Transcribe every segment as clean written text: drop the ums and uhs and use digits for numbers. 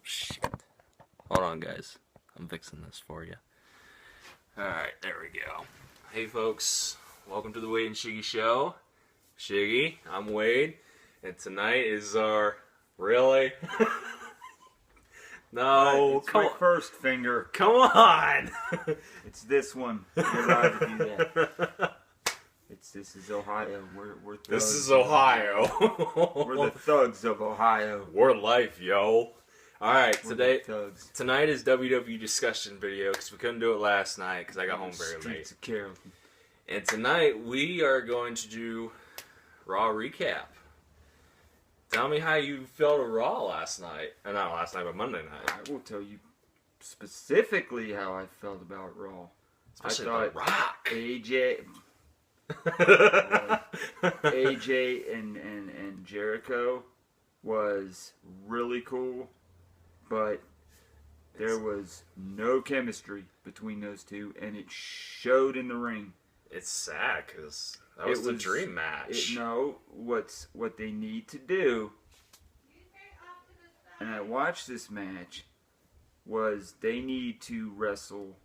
shit. Hold on, guys. I'm fixing this for you. Alright, there we go. Hey, folks. Welcome to the Wade and Shiggy Show. Shiggy, I'm Wade. And tonight is our... Really? No, it's my first finger. Come on! It's this one. You're allowed to do that. This is Ohio. We're thugs. This is Ohio. We're the thugs of Ohio. We're life, yo. Alright, tonight is WWE discussion video because we couldn't do it last night because I got home very late. Of Carrollton. And tonight we are going to do Raw recap. Tell me how you felt of Raw last night. Not last night, but Monday night. I will tell you specifically how I felt about Raw. Especially I The Rock. AJ and Jericho was really cool, but there was no chemistry between those two, and it showed in the ring. It's sad because that was the dream match. What they need to do, and I watched this match, was they need to wrestle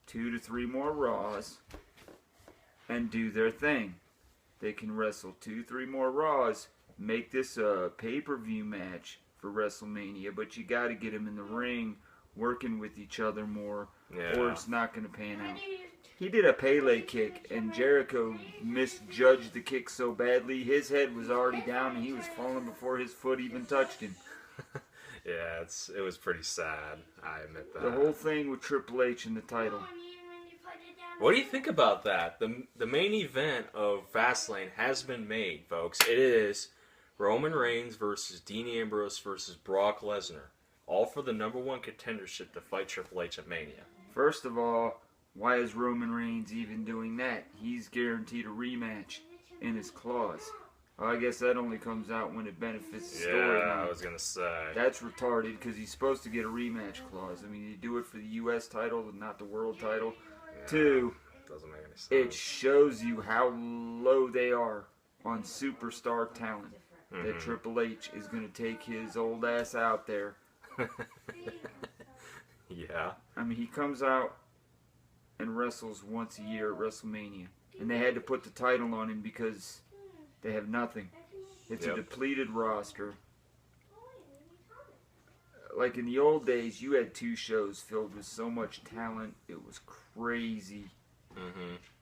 2 to 3 more Raws and do their thing. They can wrestle 2-3 more Raws, make this a pay-per-view match for WrestleMania, but you got to get them in the ring working with each other more, or it's not going to pan out. He did a Pele kick, and Jericho misjudged the kick so badly, his head was already down, and he was falling before his foot even touched him. Yeah, it was pretty sad. I admit that. The whole thing with Triple H and the title. What do you think about that? The main event of Fastlane has been made, folks. It is Roman Reigns versus Dean Ambrose versus Brock Lesnar. All for the #1 contendership to fight Triple H at Mania. First of all, why is Roman Reigns even doing that? He's guaranteed a rematch in his clause. Well, I guess that only comes out when it benefits the story. Yeah, I was going to say. That's retarded because he's supposed to get a rematch clause. I mean, you do it for the U.S. title and not the world title. Yeah, 2, doesn't make any sense. it shows you how low they are on superstar talent. That Triple H is going to take his old ass out there. Yeah. I mean, he comes out and wrestles once a year at WrestleMania. And they had to put the title on him because they have nothing. It's a depleted roster. Like in the old days, you had 2 shows filled with so much talent, it was crazy.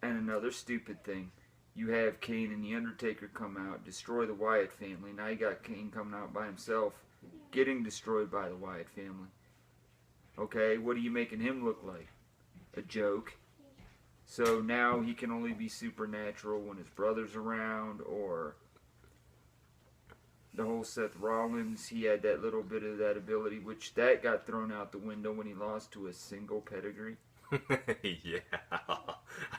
And another stupid thing, you have Kane and The Undertaker come out, destroy the Wyatt family. Now you got Kane coming out by himself, getting destroyed by the Wyatt family. Okay, what are you making him look like? A joke. So now he can only be supernatural when his brother's around, or the whole Seth Rollins, he had that little bit of that ability, which that got thrown out the window when he lost to a single pedigree. Yeah.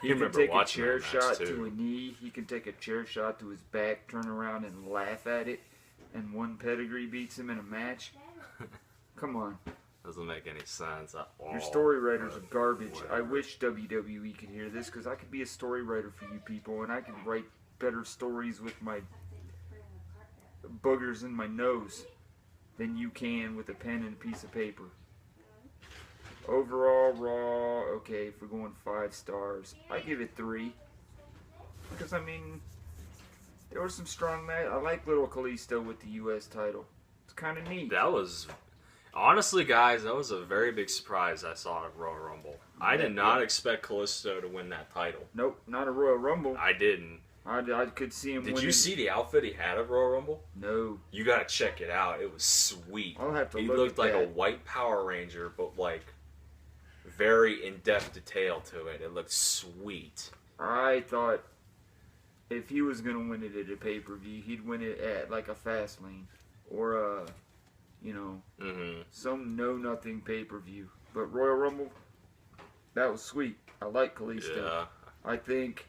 He can take a chair shot to a knee, he can take a chair shot to his back, turn around and laugh at it, and one pedigree beats him in a match. Come on. Doesn't make any sense at all. Your story writers are garbage. I wish WWE could hear this, because I could be a story writer for you people, and I could write better stories with my boogers in my nose than you can with a pen and a piece of paper. Overall, Raw, okay, if we're going 5 stars, I give it 3. Because, I mean, there were some strong matches. I like little Kalisto with the U.S. title. It's kind of neat. That was... Honestly, guys, that was a very big surprise I saw at Royal Rumble. I did not expect Kalisto to win that title. Nope, not a Royal Rumble. I didn't. I could see him winning. Did you see the outfit he had at Royal Rumble? No. You gotta check it out. It was sweet. I'll have to He look looked at like that. a white Power Ranger, but like very in-depth detail to it. It looked sweet. I thought if he was going to win it at a pay-per-view, he'd win it at like a Fastlane or a, some know-nothing pay-per-view. But Royal Rumble, that was sweet. I like Kalisto. Yeah. I think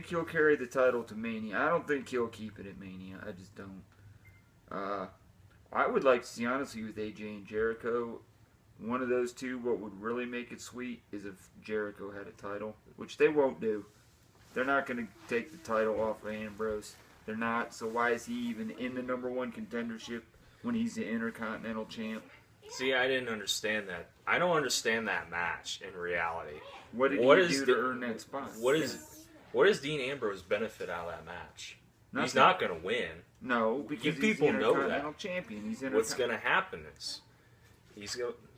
he'll carry the title to Mania. I don't think he'll keep it at Mania. I just don't. I would like to see, honestly, with AJ and Jericho, one of those two, what would really make it sweet is if Jericho had a title, which they won't do. They're not going to take the title off of Ambrose. They're not, so why is he even in the #1 contendership when he's the Intercontinental champ. See, I didn't understand that. I don't understand that match in reality. What did he do to earn that spot? What does Dean Ambrose benefit out of that match? Nothing. He's not going to win. No, because you he's people the know Intercontinental that. champion. What's going to happen is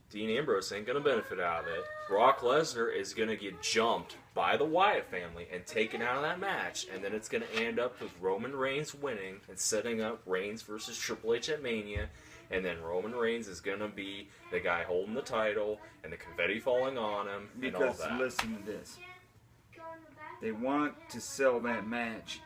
Dean Ambrose ain't going to benefit out of it. Brock Lesnar is going to get jumped by the Wyatt family and taken out of that match, and then it's going to end up with Roman Reigns winning and setting up Reigns versus Triple H at Mania, and then Roman Reigns is going to be the guy holding the title and the confetti falling on him and all Because that. listen to this. They want to sell that match,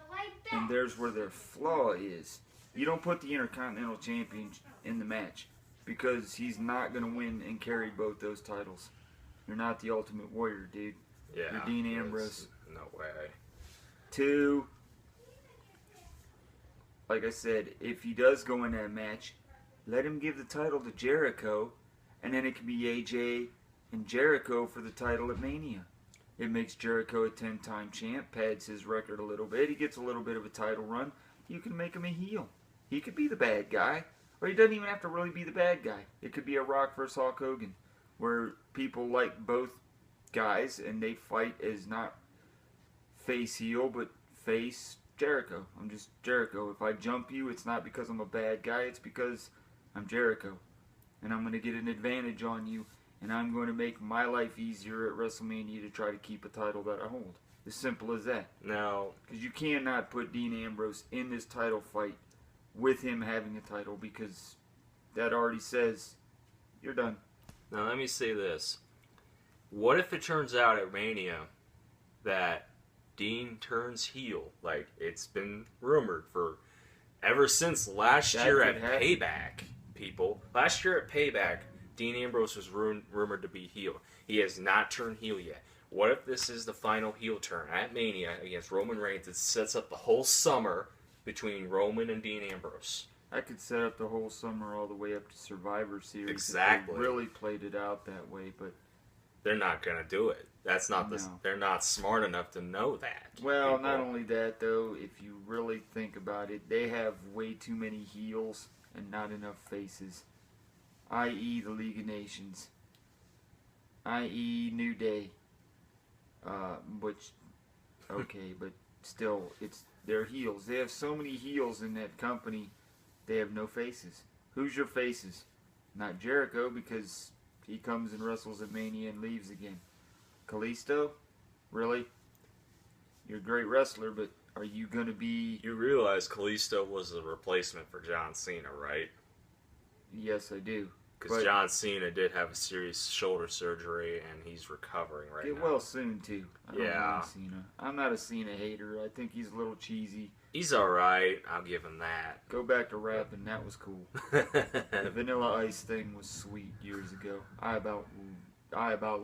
and there's where their flaw is. You don't put the Intercontinental Champion in the match because he's not going to win and carry both those titles. You're not the Ultimate Warrior, dude. Yeah, You're Dean Ambrose. No way. 2, like I said, if he does go in that match, let him give the title to Jericho, and then it can be AJ and Jericho for the title at Mania. It makes Jericho a 10-time champ, pads his record a little bit. He gets a little bit of a title run. You can make him a heel. He could be the bad guy, or he doesn't even have to really be the bad guy. It could be a Rock versus Hulk Hogan, where people like both guys and they fight as not face heel, but face Jericho. I'm just Jericho. If I jump you, it's not because I'm a bad guy. It's because I'm Jericho, and I'm going to get an advantage on you, and I'm going to make my life easier at WrestleMania to try to keep a title that I hold. As simple as that. Now, because you cannot put Dean Ambrose in this title fight with him having a title, because that already says you're done. Now let me say this. What if it turns out at Mania that Dean turns heel? Like it's been rumored for ever since last year at Payback, people. Last year at Payback, Dean Ambrose was rumored to be heel. He has not turned heel yet. What if this is the final heel turn at Mania against Roman Reigns? It sets up the whole summer between Roman and Dean Ambrose. I could set up the whole summer all the way up to Survivor Series. Exactly. If they really played it out that way, but they're not gonna do it. That's not they're not smart enough to know that. Well, not only that though, if you really think about it, they have way too many heels and not enough faces. I.e. the League of Nations. I.e. New Day. But still, they're heels. They have so many heels in that company, they have no faces. Who's your faces? Not Jericho, because he comes and wrestles at Mania and leaves again. Kalisto? Really? You're a great wrestler, but are you going to be... You realize Kalisto was a replacement for John Cena, right? Yes, I do. Because John Cena did have a serious shoulder surgery, and he's recovering right now. Get well soon, too. I don't Yeah. like Cena. I'm not a Cena hater. I think he's a little cheesy. He's alright. I'll give him that. Go back to rapping. That was cool. The Vanilla Ice thing was sweet years ago. I about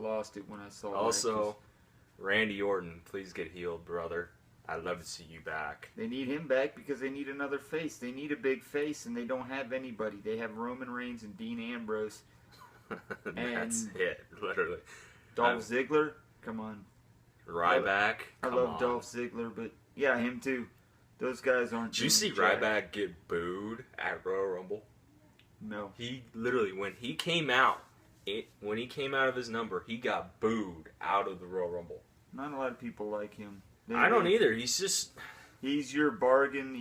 lost it when I saw Also, Randy Orton, please get healed, brother. I'd love to see you back. They need him back because they need another face. They need a big face, and they don't have anybody. They have Roman Reigns and Dean Ambrose. That's it, literally. Dolph Ziggler? Come on. Ryback? I love Dolph Ziggler, but yeah, him too. Those guys aren't... Did you see Ryback get booed at Royal Rumble? No. He literally, when he came out of his number, he got booed out of the Royal Rumble. Not a lot of people like him. I don't either. He's just... He's your bargain.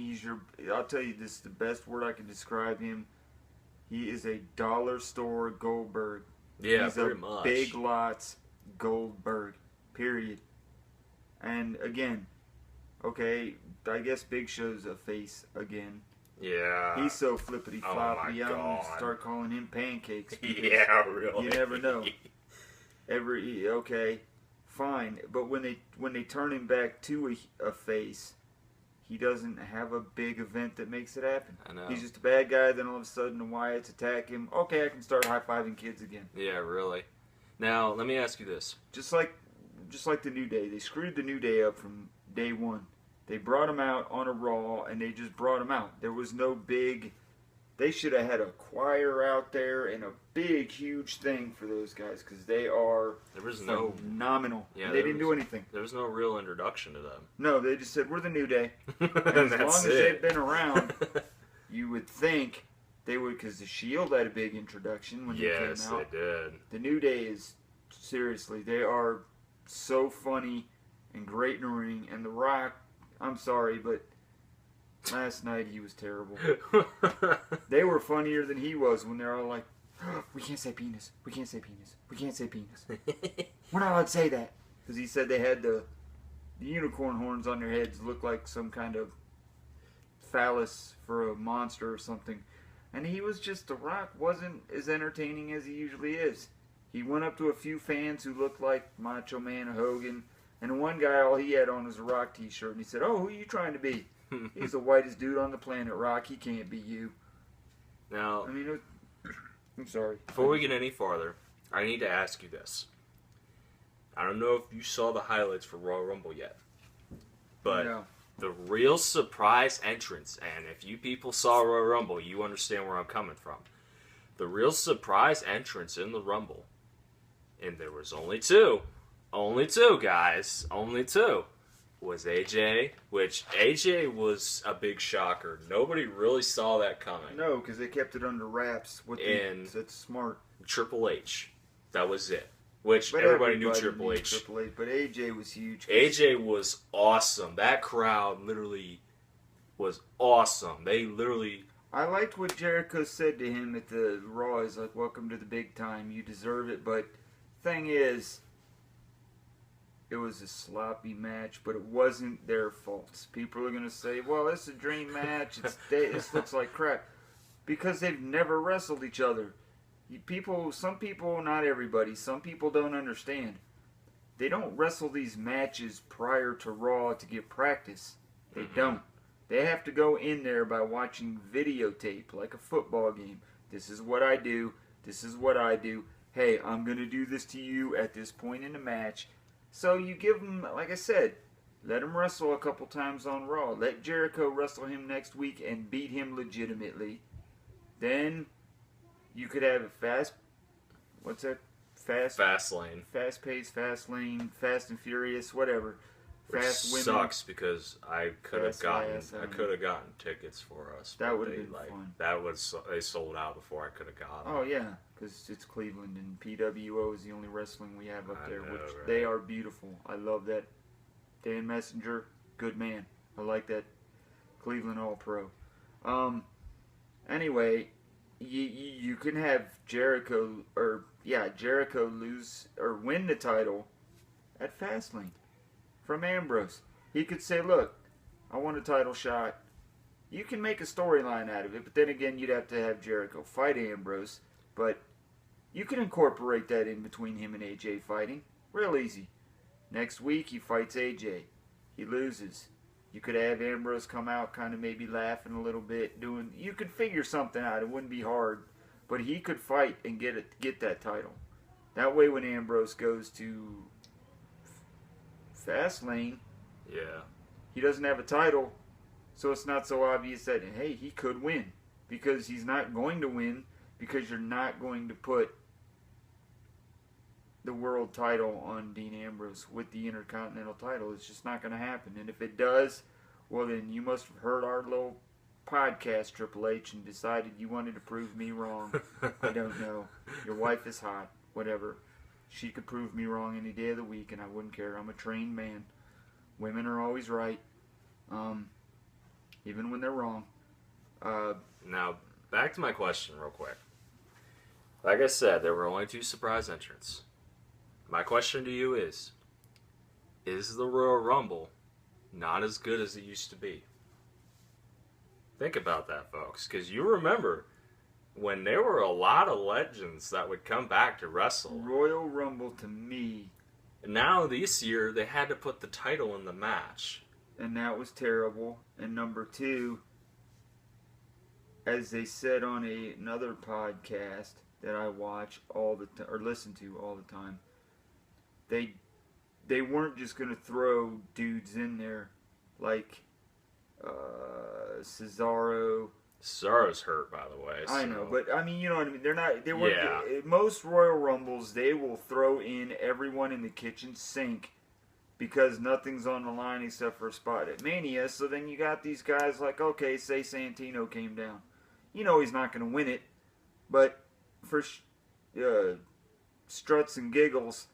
I'll tell you, this is the best word I can describe him. He is a dollar store Goldberg. Yeah, he's pretty a much. Big Lots Goldberg. Period. And again, okay, I guess Big Show's a face again. Yeah. He's so flippity floppy. Oh I'm gonna start calling him pancakes. Yeah, really. You never know. Okay, fine. But when they turn him back to a face, he doesn't have a big event that makes it happen. I know. He's just a bad guy. Then all of a sudden the Wyatts attack him. Okay, I can start high-fiving kids again. Yeah, really. Now let me ask you this. Just like the New Day, they screwed the New Day up from day one. They brought him out on a Raw, and they just brought him out. There was no big... They should have had a choir out there and a big, huge thing for those guys, because they are phenomenal. Yeah, they didn't do anything. There was no real introduction to them. No, they just said, we're the New Day. And as long as they've been around, you would think They would, because the Shield had a big introduction when they came out. Yes, they did. The New Day is, seriously, they are so funny and great in the ring. And The Rock, I'm sorry, but last night he was terrible. They were funnier than he was when they're all like, oh, we can't say penis. We can't say penis. We can't say penis. We're not allowed to say that. Because he said they had the unicorn horns on their heads look like some kind of phallus for a monster or something. And he was just, The Rock wasn't as entertaining as he usually is. He went up to a few fans who looked like Macho Man Hogan. And one guy, all he had on was a Rock t-shirt. And he said, oh, who are you trying to be? He's the whitest dude on the planet, Rock. He can't be you. Now, I mean, I'm sorry. Before we get any farther, I need to ask you this. I don't know if you saw the highlights for Royal Rumble yet, but No. the real surprise entrance, and if you people saw Royal Rumble, you understand where I'm coming from. The real surprise entrance in the Rumble, and there was only two, guys, only two, was AJ, which AJ was a big shocker. Nobody really saw that coming. No, because they kept it under wraps. That's smart. Triple H, that was it. Which But everybody knew everybody Triple knew H. Triple H. But AJ was huge. AJ was awesome. That crowd literally was awesome. They literally... I liked what Jericho said to him at the Raw. He's like, welcome to the big time. You deserve it. But thing is, it was a sloppy match, but it wasn't their fault. People are going to say, well, it's a dream match. This looks like crap. Because they've never wrestled each other. Some people, not everybody, some people don't understand. They don't wrestle these matches prior to Raw to get practice. They don't. They have to go in there by watching videotape, like a football game. This is what I do. This is what I do. Hey, I'm going to do this to you at this point in the match. So you give them, like I said, let him wrestle a couple times on Raw. Let Jericho wrestle him next week and beat him legitimately. Then you could have a fast lane. Fast-paced, fast lane, Fast and Furious, whatever. Which Fast women. sucks because I could have gotten Fast tickets for us. That but would have they, been fun. They sold out before I could have gotten them. Oh yeah, because it's Cleveland and PWO is the only wrestling we have up there, know, which right? they are beautiful. I love that. Dan Messenger, good man. I like that. Cleveland All-Pro. Anyway, you can have Jericho lose or win the title at Fastlane from Ambrose. He could say, look, I want a title shot. You can make a storyline out of it, but then again, you'd have to have Jericho fight Ambrose. But you can incorporate that in between him and AJ fighting. Real easy. Next week, he fights AJ. He loses. You could have Ambrose come out kind of maybe laughing a little bit. You could figure something out. It wouldn't be hard. But he could fight and get that title. That way when Ambrose goes to Fastlane, Yeah. he doesn't have a title. So it's not so obvious that, hey, he could win. Because he's not going to win. Because you're not going to put the world title on Dean Ambrose with the Intercontinental title. It's just not going to happen. And if it does, well then you must have heard our little podcast, Triple H, and decided you wanted to prove me wrong. I don't know. Your wife is hot. Whatever. She could prove me wrong any day of the week and I wouldn't care. I'm a trained man. Women are always right. Even when they're wrong. Now, back to my question real quick. Like I said, there were only two surprise entrants. My question to you is the Royal Rumble not as good as it used to be? Think about that, folks, because you remember when there were a lot of legends that would come back to wrestle. Royal Rumble to me. Now, this year, they had to put the title in the match. And that was terrible. And number two, as they said on another podcast that I watch all the time, or listen to all the time, they weren't just going to throw dudes in there like Cesaro. Cesaro's hurt, by the way. I know, but I mean, you know what I mean. They weren't. Yeah. Most Royal Rumbles, they will throw in everyone in the kitchen sink because nothing's on the line except for a spot at Mania. So then you got these guys like, okay, say Santino came down. you know he's not going to win it. But for struts and giggles,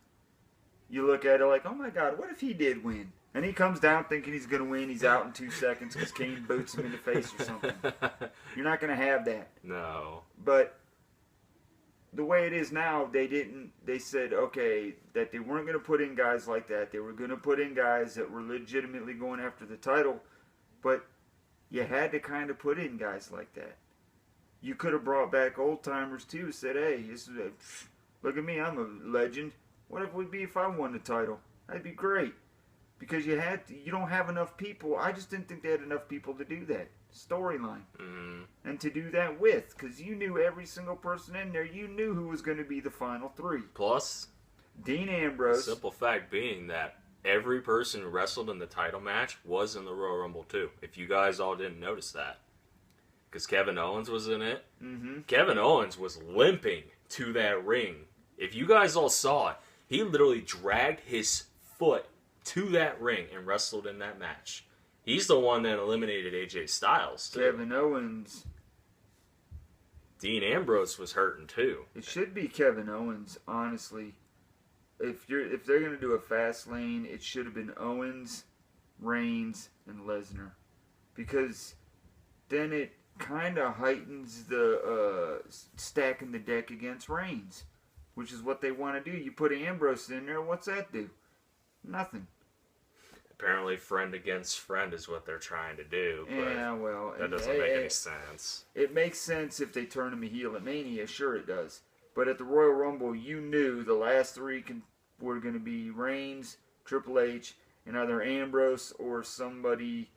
you look at it like, oh my God, what if he did win? And he comes down thinking he's going to win. He's out in 2 seconds because Kane boots him in the face or something. You're not going to have that. No. But the way it is now, they said, okay, that they weren't going to put in guys like that. They were going to put in guys that were legitimately going after the title. But you had to kind of put in guys like that. You could have brought back old timers too. Said, hey, look at me, I'm a legend. What if it would be if I won the title? That'd be great. Because you don't have enough people. I just didn't think they had enough people to do that storyline. And to do that with. Because you knew every single person in there. You knew who was going to be the final 3. Plus, Dean Ambrose. The simple fact being that every person who wrestled in the title match was in the Royal Rumble too. If you guys all didn't notice that. Because Kevin Owens was in it. Kevin Owens was limping to that ring. If you guys all saw it, he literally dragged his foot to that ring and wrestled in that match. He's the one that eliminated AJ Styles too. Kevin Owens. Dean Ambrose was hurting too. It should be Kevin Owens, honestly. If they're gonna do a fast lane, it should have been Owens, Reigns, and Lesnar, because then it kind of heightens the stacking the deck against Reigns, which is what they want to do. You put Ambrose in there, what's that do? Nothing. Apparently, friend against friend is what they're trying to do. But yeah, well, that doesn't make any sense. It makes sense if they turn him a heel at Mania, sure it does. But at the Royal Rumble, you knew the last 3 were going to be Reigns, Triple H, and either Ambrose or somebody.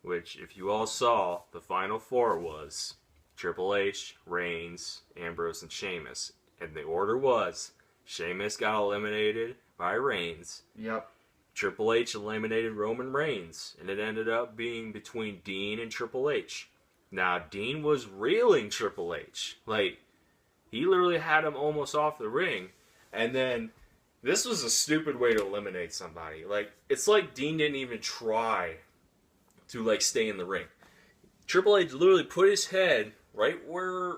Which, if you all saw, the final 4 was Triple H, Reigns, Ambrose, and Sheamus. And the order was Sheamus got eliminated by Reigns. Yep. Triple H eliminated Roman Reigns, and it ended up being between Dean and Triple H. Now, Dean was reeling Triple H. Like, he literally had him almost off the ring. And then, this was a stupid way to eliminate somebody. Like, it's like Dean didn't even try to, like, stay in the ring. Triple H literally put his head right where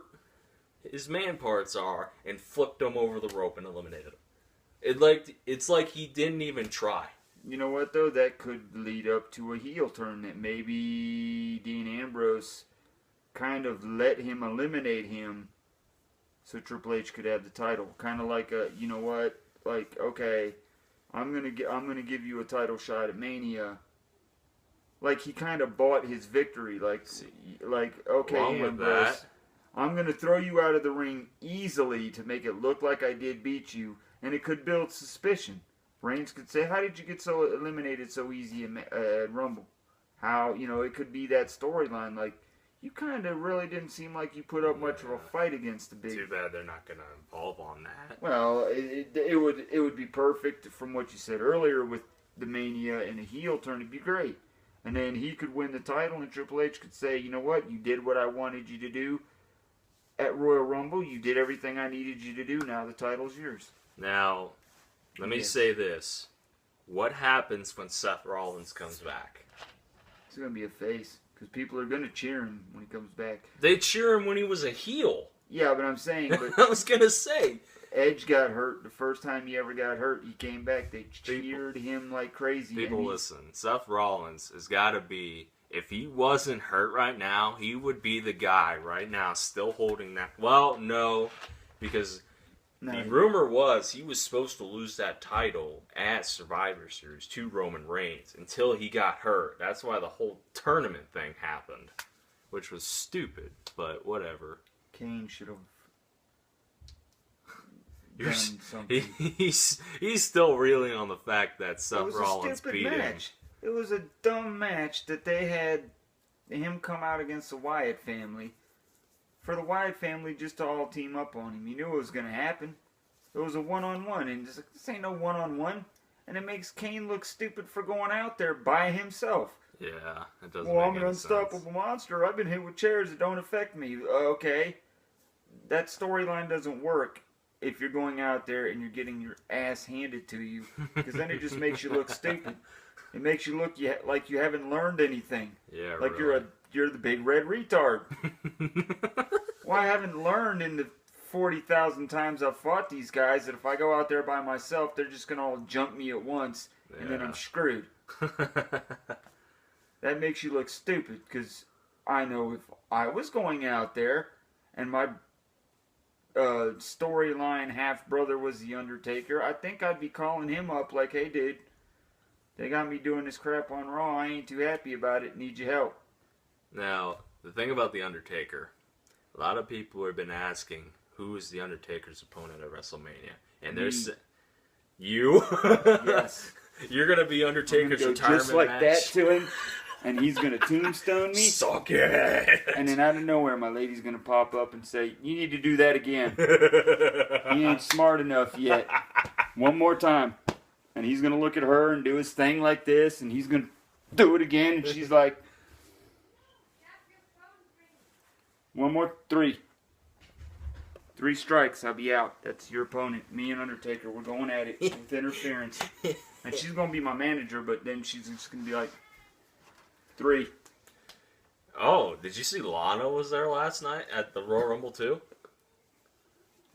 his man parts are and flipped him over the rope and eliminated him. It's like he didn't even try. You know what, though? That could lead up to a heel turn that maybe Dean Ambrose kind of let him eliminate him so Triple H could have the title. Kind of like you know what? Like, okay, I'm gonna give you a title shot at Mania. Like, he kind of bought his victory. Like okay, Ambrose, I'm gonna throw you out of the ring easily to make it look like I did beat you, and it could build suspicion. Reigns could say, how did you get so eliminated so easy at Rumble? How, it could be that storyline. Like, you kind of really didn't seem like you put up much of a fight against the big. Too bad they're not going to involve on that. Well, it would be perfect from what you said earlier with the Mania and a heel turn. It'd be great. And then he could win the title and Triple H could say, you know what, you did what I wanted you to do at Royal Rumble. You did everything I needed you to do. Now the title's yours. Now, let me say this. What happens when Seth Rollins comes back? It's going to be a face. Because people are going to cheer him when he comes back. They cheer him when he was a heel. Yeah, but I'm saying... But I was going to say. Edge got hurt. The first time he ever got hurt, he came back. They cheered him like crazy. People listen. Seth Rollins has got to be... If he wasn't hurt right now, he would be the guy right now still holding that... Well, no. Because... The rumor was he was supposed to lose that title at Survivor Series to Roman Reigns until he got hurt. That's why the whole tournament thing happened, which was stupid, but whatever. Kane should have done something. He's still reeling on the fact that Seth Rollins beat him. It was a dumb match that they had him come out against the Wyatt family. For the Wyatt family just to all team up on him. You knew it was going to happen. It was a one-on-one, and this ain't no one-on-one. And it makes Kane look stupid for going out there by himself. Yeah, it doesn't make any I'm an unstoppable monster. I've been hit with chairs that don't affect me. Okay. That storyline doesn't work if you're going out there and you're getting your ass handed to you. Because then it just makes you look stupid. It makes you look like you haven't learned anything. Yeah, like really. you're the big red retard. Well, I haven't learned in the 40,000 times I've fought these guys that if I go out there by myself, they're just gonna all jump me at once, and then I'm screwed. That makes you look stupid, because I know if I was going out there and my storyline half-brother was the Undertaker, I think I'd be calling him up like, hey dude, they got me doing this crap on Raw, I ain't too happy about it, need your help. Now, the thing about the Undertaker, a lot of people have been asking who is the Undertaker's opponent at WrestleMania, and there's you. Yes. You're gonna be Undertaker's go retirement just like match. that to him, and he's gonna tombstone me. Suck it. And then out of nowhere, my lady's gonna pop up and say, "You need to do that again. You ain't smart enough yet. One more time." And he's gonna look at her and do his thing like this, and he's gonna do it again, and she's like, "One more, 3. 3 strikes, I'll be out. That's your opponent. Me and Undertaker, we're going at it with interference." And she's going to be my manager, but then she's just going to be like, 3. Oh, did you see Lana was there last night at the Royal Rumble too?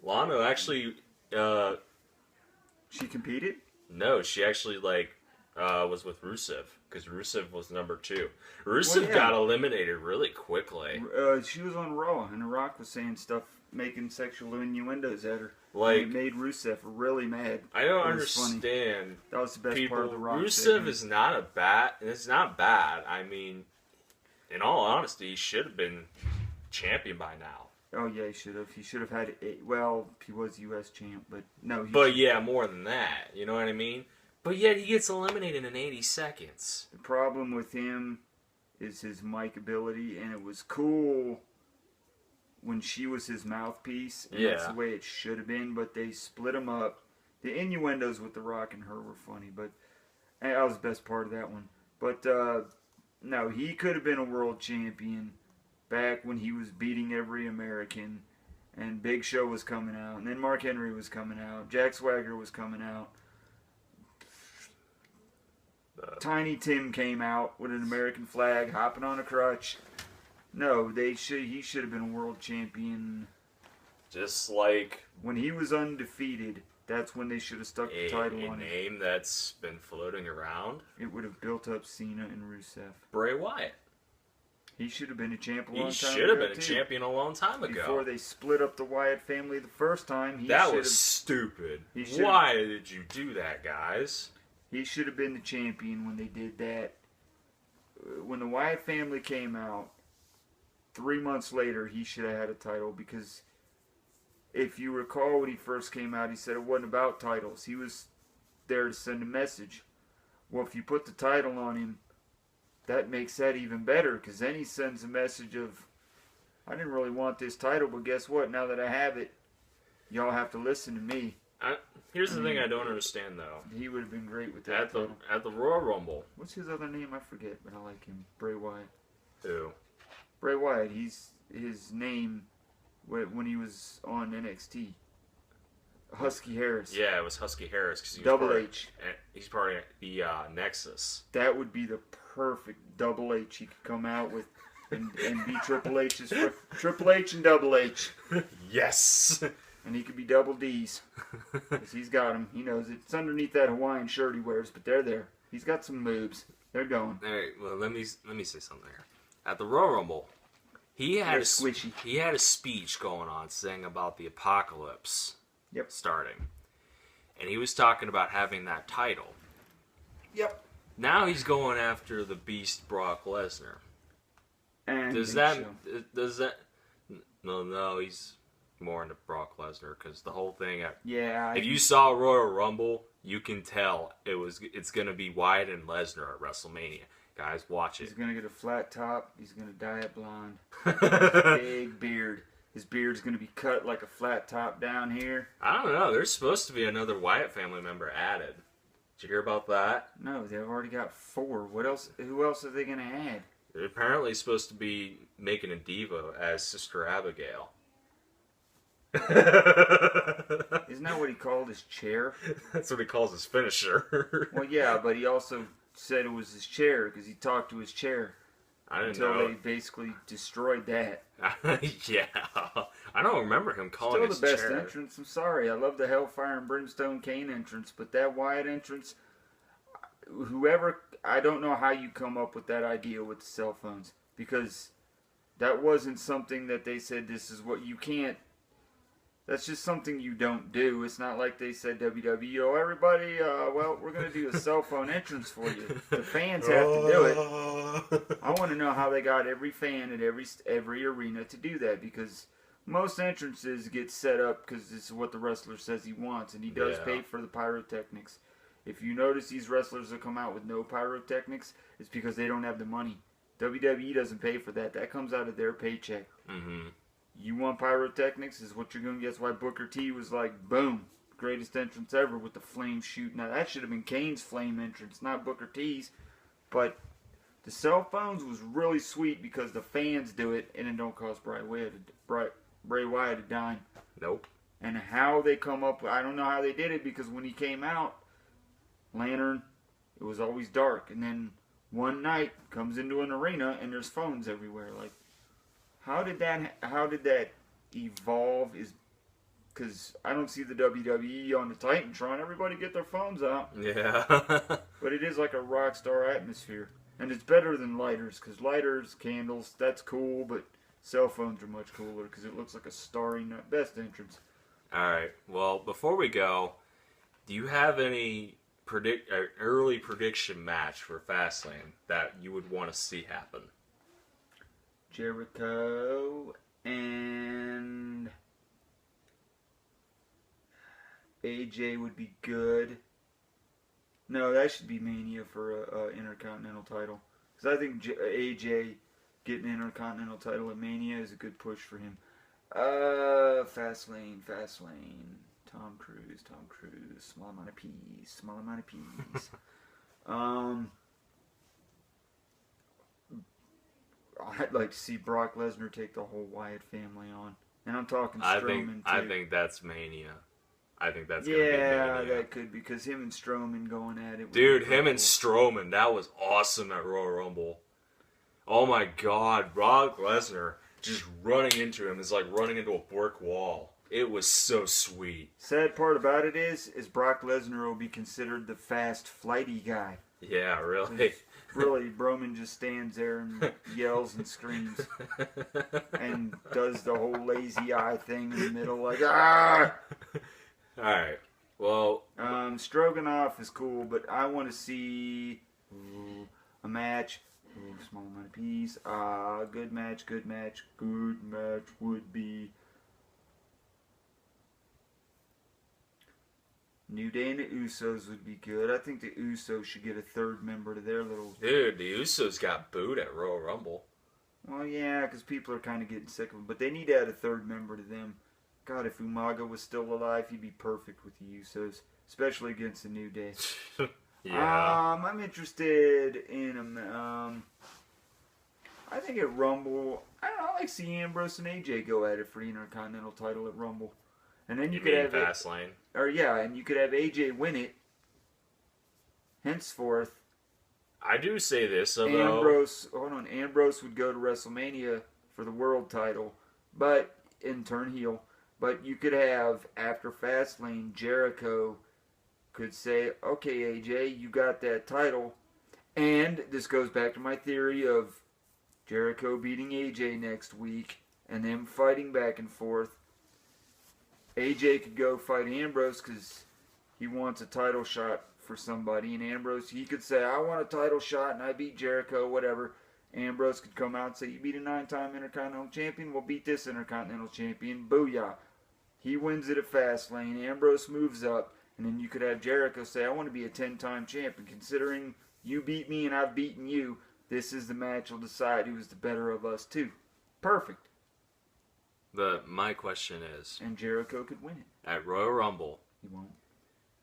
Lana actually, She competed? no, she actually was with Rusev because Rusev was number 2. Rusev Well, yeah. got eliminated really quickly. She was on Raw, and The Rock was saying stuff, making sexual innuendos at her. Like, and it made Rusev really mad. I don't It was funny. understand. That was the best People, part of The Rock. Rusev segment. is not a bad. It's not bad. I mean, in all honesty, he should have been champion by now. Oh yeah, he should have. He should have had it. Well, he was U.S. champ, but no. But yeah, more than that. You know what I mean? But yet he gets eliminated in 80 seconds. The problem with him is his mic ability, and it was cool when she was his mouthpiece, and that's Yeah. the way it should have been, but they split him up. The innuendos with The Rock and her were funny, but and that was the best part of that one. But no, he could have been a world champion back when he was beating every American, and Big Show was coming out, and then Mark Henry was coming out, Jack Swagger was coming out. Tiny Tim came out with an American flag, hopping on a crutch. No, he should have been a world champion. Just like When he was undefeated, that's when they should have stuck the title a on him. name that's been floating around, It would have built up Cena and Rusev. Bray Wyatt. He should have been a champ a long He time ago. should have been a too. champion a long time ago. Before they split up the Wyatt family the first time, That was stupid. he should have- Why did you do that, guys? he should have been the champion when they did that. When the Wyatt family came out, 3 months later, he should have had a title, because if you recall when he first came out, he said it wasn't about titles. He was there to send a message. Well, if you put the title on him, that makes that even better, because then he sends a message of, I didn't really want this title, but guess what? Now that I have it, y'all have to listen to me. Here's the thing I don't understand though. He would have been great with that title. At the Royal Rumble, What's his other name? I forget, but I like him. Bray Wyatt. who? Bray Wyatt. His name when he was on NXT. Husky Harris. Yeah, it was Husky Harris because Double H. He's part of the Nexus. That would be the perfect Double H he could come out with and be Triple H's Triple H and Double H. Yes. And he could be Double D's. Because he's got them. He knows it. It's underneath that Hawaiian shirt he wears, but they're there. He's got some moves. They're going. All right. Well, let me say something here. At the Royal Rumble, he had They're squishy. he had a speech going on saying about the apocalypse. Yep. Starting, and he was talking about having that title. Yep. Now he's going after the Beast Brock Lesnar. And Does that? No, he's more into Brock Lesnar because the whole thing. Yeah. If you saw Royal Rumble, you can tell it's gonna be Wyatt and Lesnar at WrestleMania. Guys, watch He's it. gonna get a flat top. He's gonna dye it blonde. I Big beard. His beard's gonna be cut like a flat top down here. don't know. There's supposed to be another Wyatt family member added. Did you hear about that? No, they've already got 4. What else? Who else are they gonna add? They're apparently supposed to be making a diva as Sister Abigail. Isn't that what he called his chair? That's what he calls his finisher. Well, yeah, but he also said it was his chair because he talked to his chair. I didn't until know. they basically destroyed that. Yeah, I don't remember him calling Still his the best chair. entrance. I'm sorry. I love the Hellfire and Brimstone Kane entrance, but that Wyatt entrance, whoever, I don't know how you come up with that idea with the cell phones, because that wasn't something that they said this is what you can't. That's just something you don't do. It's not like they said WWE, oh everybody, well we're gonna do a cell phone entrance for you. The fans have to do it. I want to know how they got every fan at every arena to do that, because most entrances get set up because this is what the wrestler says he wants, and he does pay for the pyrotechnics. If you notice these wrestlers that come out with no pyrotechnics, it's because they don't have the money. WWE doesn't pay for that. That comes out of their paycheck. Mm-hmm. You want pyrotechnics is what you're going to get. That's why Booker T was like, boom, greatest entrance ever with the flame shooting. Now, that should have been Kane's flame entrance, not Booker T's. But the cell phones was really sweet because the fans do it, and it don't cost Bray Wyatt a dime. Nope. And how they come up, I don't know how they did it, because when he came out, Lantern, it was always dark. And then one night, comes into an arena, and there's phones everywhere. Like, How did that evolve? Is because I don't see the WWE on the Titantron. Everybody get their phones out. Yeah. But it is like a rock star atmosphere, and it's better than lighters, because lighters, candles, that's cool, but cell phones are much cooler because it looks like a starry night. Best entrance. All right. Well, before we go, do you have any early prediction match for Fastlane that you would want to see happen? Jericho and AJ would be good. No, that should be Mania for a Intercontinental title. Because I think AJ getting an Intercontinental title at Mania is a good push for him. Fastlane. Tom Cruise. Small amount of peas. I'd like to see Brock Lesnar take the whole Wyatt family on. And I'm talking Strowman, too. I think that's Mania. I think that's going to be Mania. Yeah, that could, because him and Strowman going at it. Dude, him and Strowman, that was awesome at Royal Rumble. Oh my God, Brock Lesnar just running into him is like running into a brick wall. It was so sweet. Sad part about it is Brock Lesnar will be considered the fast, flighty guy. Yeah, really. Really, Broman just stands there and yells and screams and does the whole lazy eye thing in the middle, like, ah! Alright, well... Stroganoff is cool, but I want to see a match. Small amount of peas. Good match would be... New Day and the Usos would be good. I think the Usos should get a third member to their little... Dude, the Usos got booed at Royal Rumble. Well, yeah, because people are kind of getting sick of them. But they need to add a third member to them. God, if Umaga was still alive, he'd be perfect with the Usos. Especially against the New Day. Yeah. I'm interested in... I think at Rumble... I don't know, I like seeing Ambrose and AJ go at it for the Intercontinental title at Rumble. And then you could have Fastlane. And you could have AJ win it. Henceforth, I do say this, Ambrose would go to WrestleMania for the world title, but in turn heel. But you could have, after Fastlane, Jericho could say, okay, AJ, you got that title. And this goes back to my theory of Jericho beating AJ next week and them fighting back and forth. AJ could go fight Ambrose because he wants a title shot for somebody. And Ambrose, he could say, I want a title shot and I beat Jericho, whatever. Ambrose could come out and say, you beat a 9-time Intercontinental Champion? We'll beat this Intercontinental Champion. Booyah. He wins it at Fastlane. Ambrose moves up. And then you could have Jericho say, I want to be a 10-time champion. Considering you beat me and I've beaten you, this is the match will decide who is the better of us two. Perfect. My question is... And Jericho could win it. At Royal Rumble... He won't.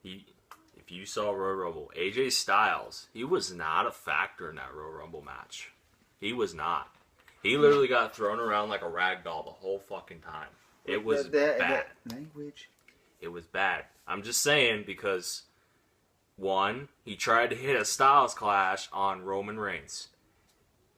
If you saw Royal Rumble, AJ Styles, he was not a factor in that Royal Rumble match. He was not. He literally got thrown around like a rag doll the whole fucking time. It was bad. That language. It was bad. I'm just saying because, one, he tried to hit a Styles Clash on Roman Reigns.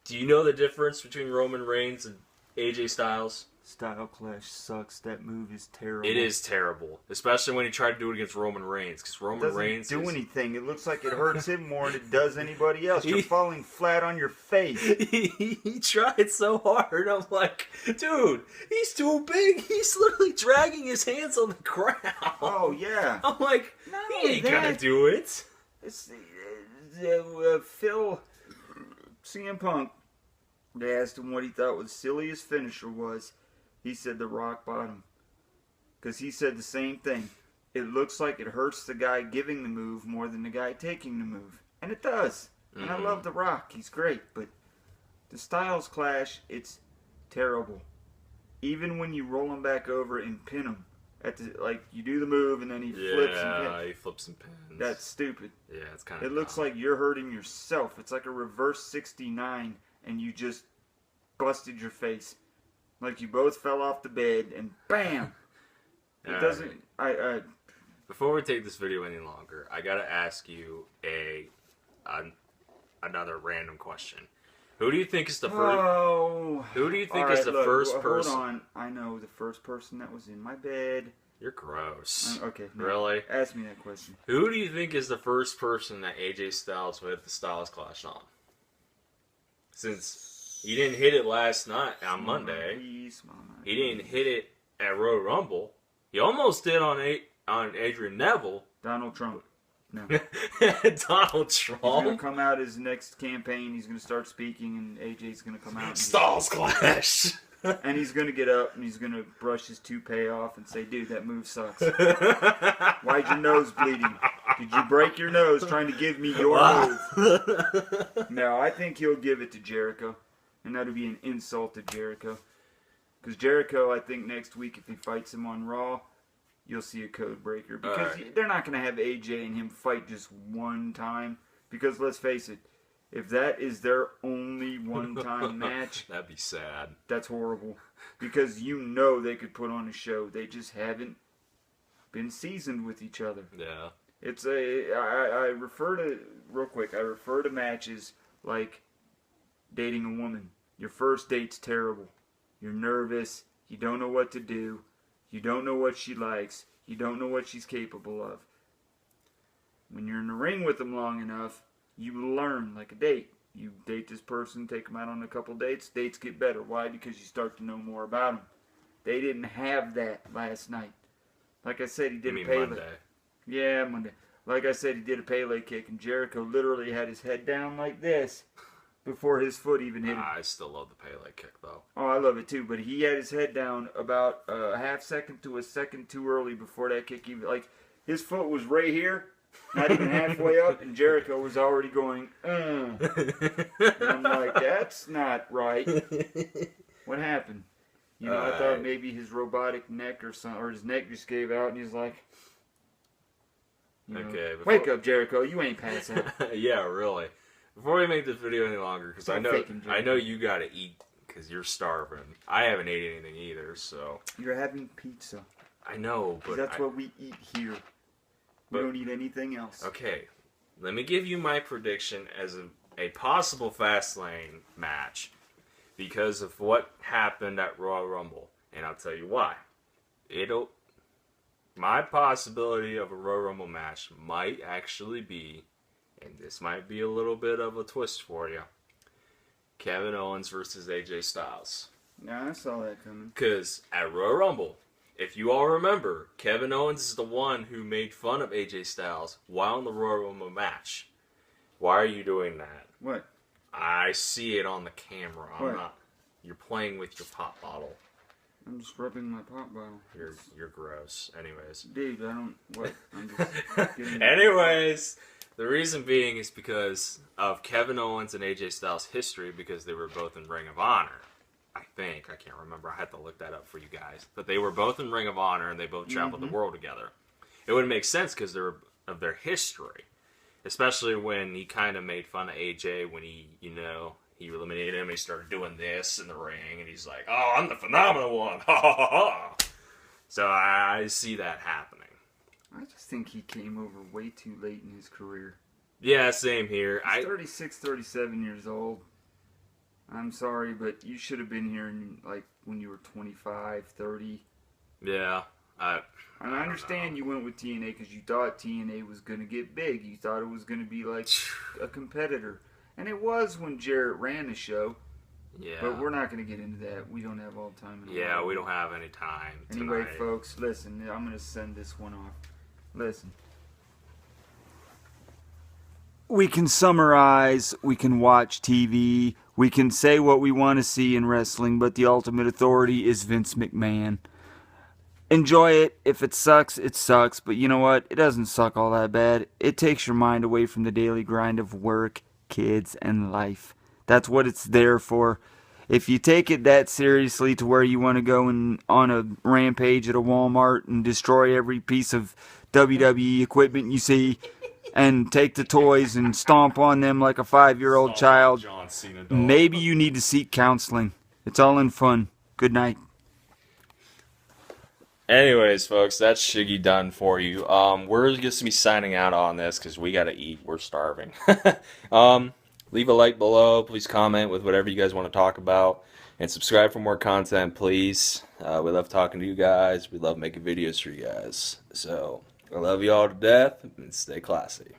Do you know the difference between Roman Reigns and AJ Styles? Style Clash sucks. That move is terrible. It is terrible, especially when he tried to do it against Roman Reigns, because Roman Reigns doesn't do anything. It looks like it hurts him more than it does anybody else. You're falling flat on your face. He tried so hard. I'm like, dude, he's too big. He's literally dragging his hands on the ground. Oh yeah. I'm like, he ain't gonna do it. It's Phil CM Punk. They asked him what he thought the silliest finisher was. He said the rock bottom. Because he said the same thing. It looks like it hurts the guy giving the move more than the guy taking the move. And it does. And I love the Rock. He's great. But the Styles Clash, it's terrible. Even when you roll him back over and pin him. You do the move and then he flips and pins. Yeah, he flips and pins. That's stupid. Yeah, it's kind of It looks like you're hurting yourself. It's like a reverse 69 and you just busted your face. Like you both fell off the bed and bam! It doesn't... Before we take this video any longer, I gotta ask you another random question. Who do you think is the first... Who do you think is the first person... Hold on. I know the first person that was in my bed. You're gross. Okay. No, really? Ask me that question. Who do you think is the first person that AJ Styles would hit the Styles Clash on? Since... he didn't hit it last night on Monday. He didn't hit it at Royal Rumble. He almost did on Adrian Neville. Donald Trump. No. Donald Trump. He's going to come out his next campaign. He's going to start speaking, and AJ's going to come out. Styles Clash. And he's going to get up, and he's going to brush his toupee off and say, dude, that move sucks. Why'd your nose bleeding? Did you break your nose trying to give me your move? No, I think he'll give it to Jericho. And that'll be an insult to Jericho. Because Jericho, I think next week, if he fights him on Raw, you'll see a code breaker. Because they're not going to have AJ and him fight just one time. Because let's face it, if that is their only one-time match... that'd be sad. That's horrible. Because you know they could put on a show. They just haven't been seasoned with each other. Yeah. It's I refer to... Real quick, I refer to matches like dating a woman. Your first date's terrible. You're nervous. You don't know what to do. You don't know what she likes. You don't know what she's capable of. When you're in the ring with them long enough, you learn like a date. You date this person, take them out on a couple dates. Dates get better. Why? Because you start to know more about them. They didn't have that last night. Like I said, he did a Pele. Monday? Yeah, Monday. Like I said, he did a Pele kick, and Jericho literally had his head down like this before his foot even hit him. I still love the Pele kick, though. Oh, I love it too, but he had his head down about a half second to a second too early before that kick even... Like, his foot was right here, not even halfway up, and Jericho was already going, And I'm like, that's not right. What happened? You know, I thought maybe his robotic neck or something, or his neck just gave out, and he's like... Okay. Wake up, Jericho. You ain't pass out. Yeah, really. Before we make this video any longer, because I know you gotta eat because you're starving. I haven't ate anything either, so. You're having pizza. I know, but that's what we eat here. We don't eat anything else. Okay, let me give you my prediction as a possible Fastlane match because of what happened at Royal Rumble, and I'll tell you why. My possibility of a Royal Rumble match might actually be, and this might be a little bit of a twist for you, Kevin Owens versus AJ Styles. Yeah, I saw that coming. Because at Royal Rumble, if you all remember, Kevin Owens is the one who made fun of AJ Styles while in the Royal Rumble match. Why are you doing that? What? I see it on the camera. What? You're playing with your pop bottle. I'm just rubbing my pop bottle. You're gross. Anyways. Dude, I don't... What? I'm just getting... Anyways, the reason being is because of Kevin Owens and AJ Styles' history, because they were both in Ring of Honor. I think. I can't remember. I had to look that up for you guys. But they were both in Ring of Honor, and they both traveled the world together. It would make sense because of their history. Especially when he kind of made fun of AJ when he eliminated him. He started doing this in the ring, and he's like, "Oh, I'm the phenomenal one!" Ha ha ha ha. So I see that happening. I just think he came over way too late in his career. Yeah, same here. He's 36, 37 years old. I'm sorry, but you should have been here in, like, when you were 25, 30. Yeah, I understand you went with TNA because you thought TNA was going to get big. You thought it was going to be like a competitor. And it was when Jarrett ran the show. Yeah. But we're not going to get into that. We don't have all the time in the Yeah, world. we don't have any time Anyway, tonight. folks, listen. I'm going to send this one off. Listen. We can summarize. We can watch TV. We can say what we want to see in wrestling. But the ultimate authority is Vince McMahon. Enjoy it. If it sucks, it sucks. But you know what? It doesn't suck all that bad. It takes your mind away from the daily grind of work, kids, and life. That's what it's there for. If you take it that seriously to where you want to go on a rampage at a Walmart and destroy every piece of WWE equipment you see and take the toys and stomp on them like a 5-year-old child, maybe you need to seek counseling. It's all in fun. Good night. Anyways, folks, that's Shiggy done for you. We're just gonna be signing out on this because we gotta eat. We're starving. Leave a like below. Please comment with whatever you guys want to talk about, and subscribe for more content, please. We love talking to you guys. We love making videos for you guys. So I love you all to death, and stay classy.